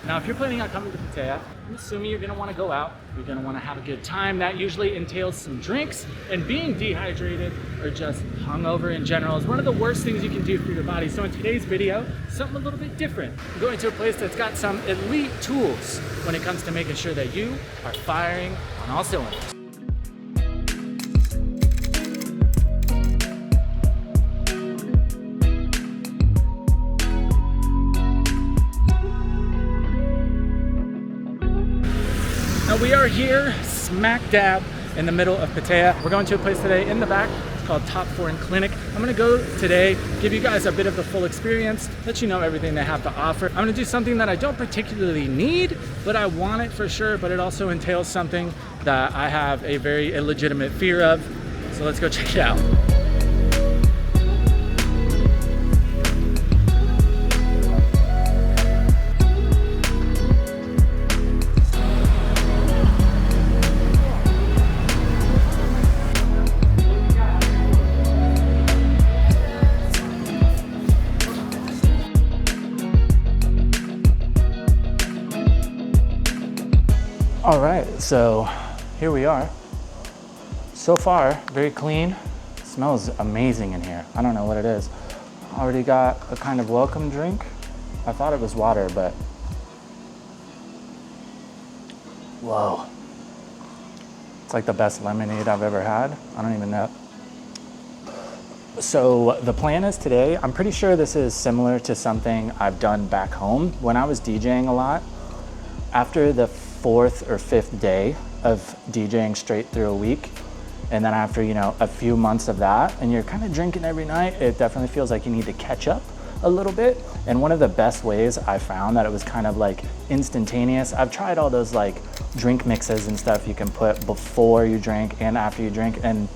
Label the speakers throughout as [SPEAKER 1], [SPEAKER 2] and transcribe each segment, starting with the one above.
[SPEAKER 1] Now, if you're planning on coming to Pattaya, I'm assuming you're gonna wanna go out, you're gonna wanna have a good time. That usually entails some drinks, and being dehydrated or just hungover in general is one of the worst things you can do for your body. So in today's video, something a little bit different. I'm going to a place that's got some elite tools when it comes to making sure that you are firing on all cylinders. Now we are here smack dab in the middle of Pattaya. We're going to a place today in the back. It's called Topform Clinic. I'm gonna go today, give you guys a bit of the full experience, let you know everything they have to offer. I'm gonna do something that I don't particularly need, but I want it for sure, but it also entails something that I have a very illegitimate fear of. So let's go check it out. All right, so here we are. So far, very clean. It smells amazing in here. I don't know what it is. Already got a kind of welcome drink. I thought it was water, but whoa. It's like the best lemonade I've ever had. I don't even know. So the plan is today, I'm pretty sure this is similar to something I've done back home when I was DJing a lot. After the 4th or 5th day of DJing straight through a week, and then after, you know, a few months of that, and you're kind of drinking every night, it definitely feels like you need to catch up a little bit. And one of the best ways I found that it was kind of like instantaneous, I've tried all those like drink mixes and stuff you can put before you drink and after you drink, and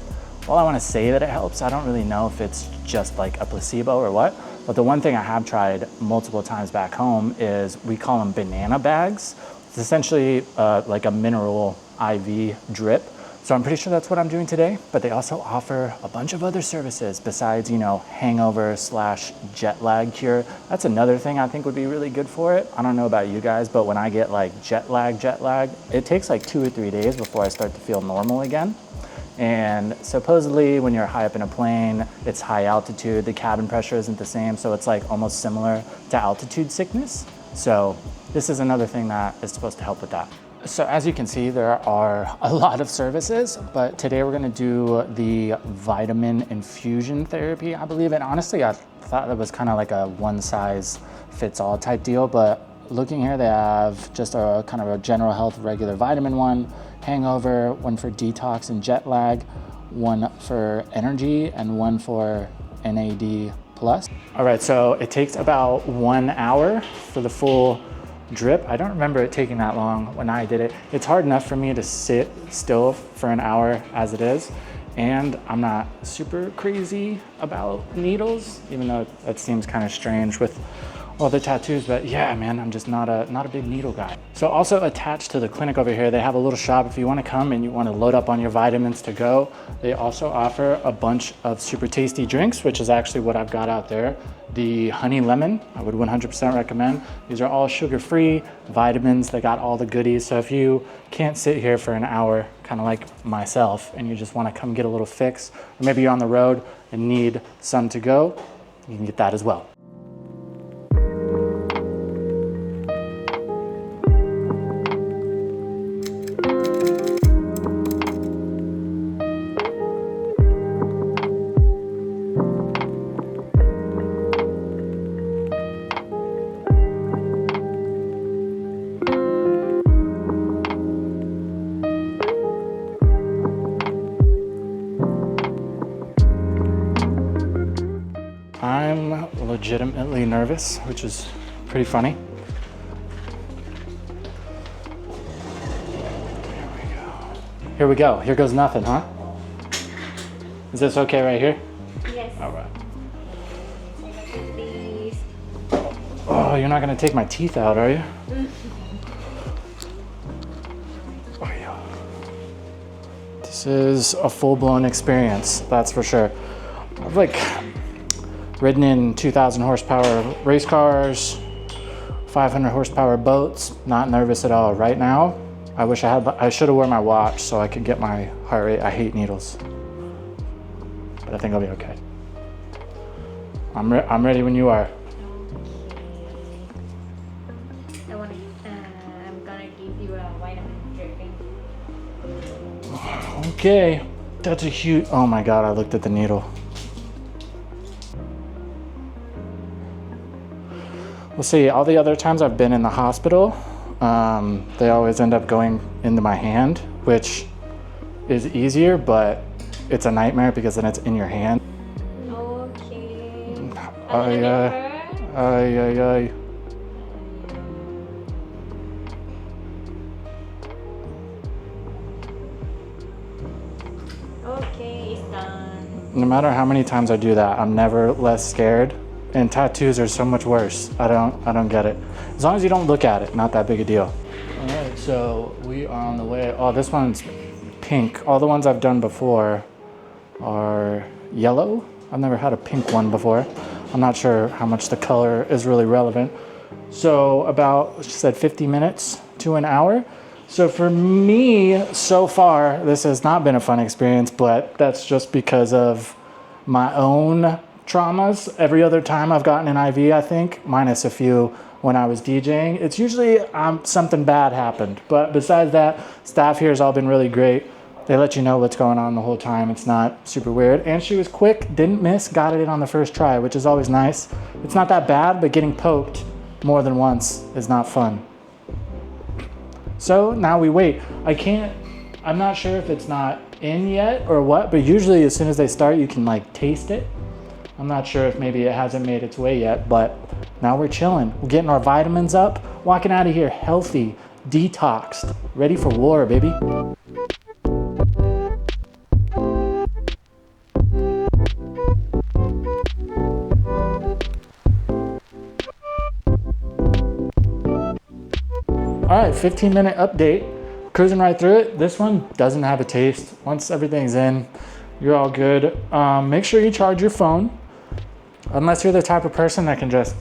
[SPEAKER 1] while I want to say that it helps, I don't really know if it's just like a placebo or what. But the one thing I have tried multiple times back home is, we call them banana bags. It's essentially like a mineral IV drip. So I'm pretty sure that's what I'm doing today, but they also offer a bunch of other services besides, you know, hangover / jet lag cure. That's another thing I think would be really good for it. I don't know about you guys, but when I get like jet lag, it takes like 2 or 3 days before I start to feel normal again. And supposedly when you're high up in a plane, it's high altitude, the cabin pressure isn't the same, so it's like almost similar to altitude sickness. So this is another thing that is supposed to help with that. So as you can see, there are a lot of services, but today we're gonna do the vitamin infusion therapy, I believe. And honestly, I thought that was kind of like a one size fits all type deal, but looking here, they have just a kind of a general health regular vitamin one, hangover, one for detox and jet lag, one for energy, and one for NAD+. All right, so it takes about 1 hour for the full drip. I don't remember it taking that long when I did it. It's hard enough for me to sit still for an hour as it is, and I'm not super crazy about needles, even though that seems kind of strange with all the tattoos, but yeah, man, I'm just not a big needle guy. So also attached to the clinic over here, they have a little shop if you want to come and you want to load up on your vitamins to go. They also offer a bunch of super tasty drinks, which is actually what I've got out there. The honey lemon, I would 100% recommend. These are all sugar-free vitamins. They got all the goodies. So if you can't sit here for an hour, kind of like myself, and you just want to come get a little fix, or maybe you're on the road and need some to go, you can get that as well. I'm legitimately nervous, which is pretty funny. Here we go. Here goes nothing, huh? Is this okay right here?
[SPEAKER 2] Yes.
[SPEAKER 1] All right. Oh, you're not gonna take my teeth out, are you? Oh, yeah. This is a full-blown experience, that's for sure. I've ridden in 2,000 horsepower race cars, 500 horsepower boats, not nervous at all. Right now, I should have worn my watch so I could get my heart rate. I hate needles, but I think I'll be okay. I'm ready when you are.
[SPEAKER 2] I'm gonna give you a vitamin dripping.
[SPEAKER 1] Okay, that's a huge, oh my God, I looked at the needle. We'll see, all the other times I've been in the hospital, they always end up going into my hand, which is easier, but it's a nightmare because then it's in your hand.
[SPEAKER 2] Okay.
[SPEAKER 1] Ay.
[SPEAKER 2] Okay, it's done.
[SPEAKER 1] No matter how many times I do that, I'm never less scared. And tattoos are so much worse. I don't get it. As long as you don't look at it, not that big a deal. All right, so we are on the way. Oh, this one's pink. All the ones I've done before are yellow. I've never had a pink one before. I'm not sure how much the color is really relevant. So about, she said 50 minutes to an hour. So for me, so far, this has not been a fun experience, but that's just because of my own traumas. Every other time I've gotten an IV, I think, minus a few when I was DJing, it's usually something bad happened. But besides that, staff here has all been really great. They let you know what's going on the whole time. It's not super weird. And she was quick, didn't miss, got it in on the first try, which is always nice. It's not that bad, but getting poked more than once is not fun. So now we wait. I'm not sure if it's not in yet or what, but usually as soon as they start, you can like taste it. I'm not sure if maybe it hasn't made its way yet, but now we're chilling. We're getting our vitamins up, walking out of here healthy, detoxed, ready for war, baby. All right, 15-minute update. Cruising right through it. This one doesn't have a taste. Once everything's in, you're all good. Make sure you charge your phone. Unless you're the type of person that can just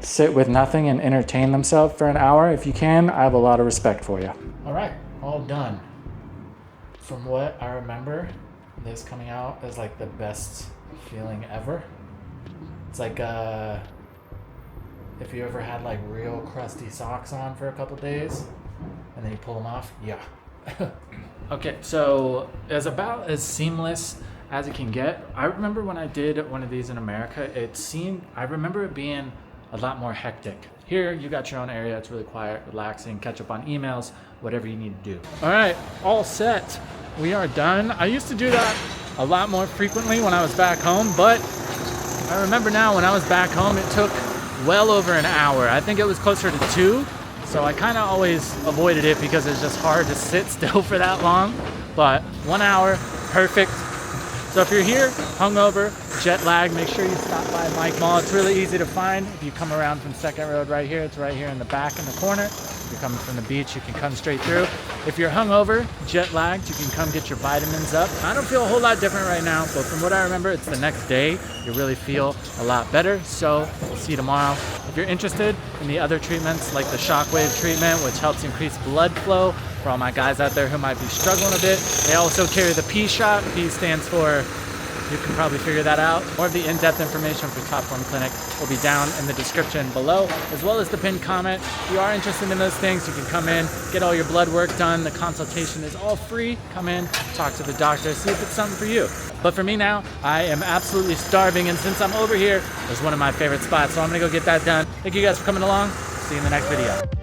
[SPEAKER 1] sit with nothing and entertain themselves for an hour. If you can, I have a lot of respect for you. All right, all done. From what I remember, this coming out is like the best feeling ever. It's like if you ever had like real crusty socks on for a couple days and then you pull them off, yeah. Okay, so it's about as seamless as it can get. I remember when I did one of these in America, I remember it being a lot more hectic. Here, you got your own area, it's really quiet, relaxing, catch up on emails, whatever you need to do. All right, all set. We are done. I used to do that a lot more frequently when I was back home, but I remember now when I was back home, it took well over an hour. I think it was closer to 2. So I kind of always avoided it because it's just hard to sit still for that long. But 1 hour, perfect. So if you're here, hungover, jet lag, make sure you stop by Mike Mall. It's really easy to find. If you come around from 2nd Road right here, it's right here in the back in the corner. If you're coming from the beach, you can come straight through. If you're hungover, jet lagged, you can come get your vitamins up. I don't feel a whole lot different right now, but from what I remember, it's the next day. You really feel a lot better. So we'll see you tomorrow. If you're interested in the other treatments like the shockwave treatment, which helps increase blood flow for all my guys out there who might be struggling a bit, they also carry the P shot. P stands for, you can probably figure that out. More of the in-depth information for Topform Clinic will be down in the description below, as well as the pinned comment. If you are interested in those things, you can come in, get all your blood work done. The consultation is all free. Come in, talk to the doctor, see if it's something for you. But for me now, I am absolutely starving, and since I'm over here, it's one of my favorite spots, so I'm gonna go get that done. Thank you guys for coming along. See you in the next video.